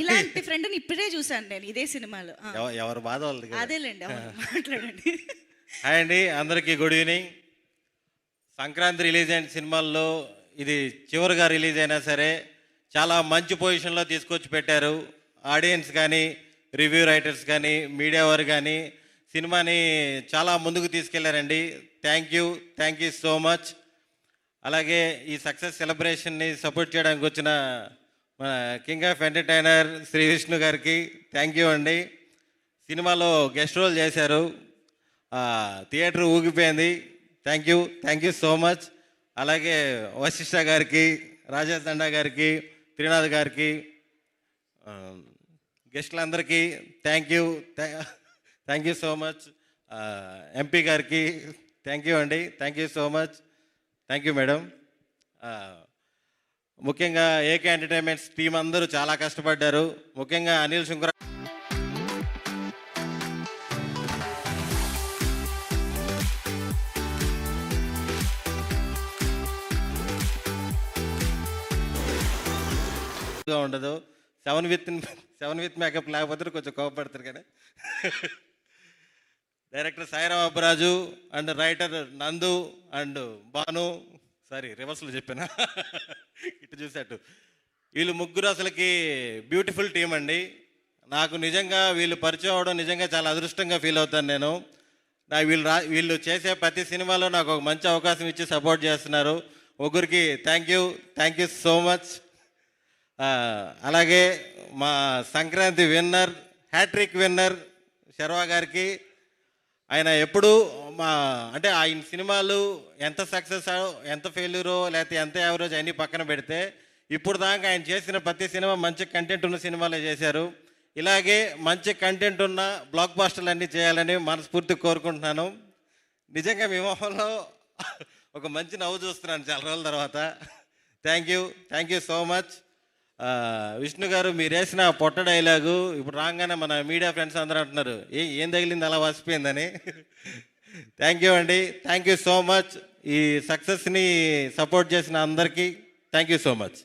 ఇలాంటి ఫ్రెండ్ని ఇప్పుడే చూసాను నేను ఇదే సినిమాలో. ఎవరు బాధ వాళ్ళది కదా. అదేలేండి, అవును, మాట్లాడండి. హాయ్ అండి, అందరికీ గుడ్ ఈవినింగ్. సంక్రాంతి రిలీజ్ అయిన సినిమాల్లో ఇది చివరిగా రిలీజ్ అయినా సరే చాలా మంచి పొజిషన్లో తీసుకొచ్చి పెట్టారు. ఆడియన్స్ కానీ, రివ్యూ రైటర్స్ కానీ, మీడియా వారు కానీ సినిమాని చాలా ముందుకు తీసుకెళ్లారండి. Thank you so much. అలాగే ఈ సక్సెస్ సెలబ్రేషన్ని సపోర్ట్ చేయడానికి వచ్చిన మన king of entertainer Shri Vishnu గారికి థ్యాంక్ యూ అండి. సినిమాలో గెస్ట్ రోల్ చేశారు, థియేటర్ ఊగిపోయింది. Thank you so much. అలాగే వశిష్ఠ గారికి, రాజేష్ దండా గారికి, త్రినాథ్ గారికి, గెస్టులందరికీ thank you so much. MP గారికి థ్యాంక్ యూ అండి. Thank you so much. Thank you madam. ముఖ్యంగా ఏకే ఎంటర్టైన్మెంట్స్ టీం అందరూ చాలా కష్టపడ్డారు. ముఖ్యంగా అనిల్ శుంకర్ ఉండదు. సెవెన్ విత్ మేకప్ లేకపోతే కొంచెం కోపడతారు కానీ director Sairam Abbaraju and writer నందు అండ్ భాను, రివర్స్లో చెప్పాను ఇటు చూసేట్టు, వీళ్ళు ముగ్గురు అసలుకి బ్యూటిఫుల్ టీం అండి. నాకు నిజంగా వీళ్ళు పరిచయం అవడం నిజంగా చాలా అదృష్టంగా ఫీల్ అవుతాను నేను. వీళ్ళు చేసే ప్రతి సినిమాలో నాకు ఒక మంచి అవకాశం ఇచ్చి సపోర్ట్ చేస్తున్నారు. ముగ్గురికి థ్యాంక్ యూ సో మచ్. అలాగే మా Sankranti winner, hattrick winner Sharwa గారికి, ఆయన ఎప్పుడు ఆయన సినిమాలు ఎంత సక్సెస్ ఎంత ఫెయిల్యూరో లేకపోతే ఎంత యావరేజ్ అన్నీ పక్కన పెడితే ఇప్పుడు దాకా ఆయన చేసిన ప్రతి సినిమా మంచి కంటెంట్ ఉన్న సినిమాలే చేశారు. ఇలాగే మంచి కంటెంట్ ఉన్న బ్లాక్ బాస్టర్లు అన్నీ చేయాలని మనస్ఫూర్తిగా కోరుకుంటున్నాను. నిజంగా మీ మొహంలో ఒక మంచి నవ్వు చూస్తున్నాను చాలా రోజుల తర్వాత. Thank you so much. Vishnu గారు, మీరు వేసిన పొట్ట డైలాగు ఇప్పుడు రాగానే మన మీడియా ఫ్రెండ్స్ అందరూ అంటున్నారు ఏం తగిలింది అలా వసిపోయిందని. థ్యాంక్ యూ అండి. Thank you so much. ఈ సక్సెస్ని సపోర్ట్ చేసిన అందరికీ thank you so much.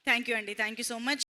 Thank you అండి. Thank you so much.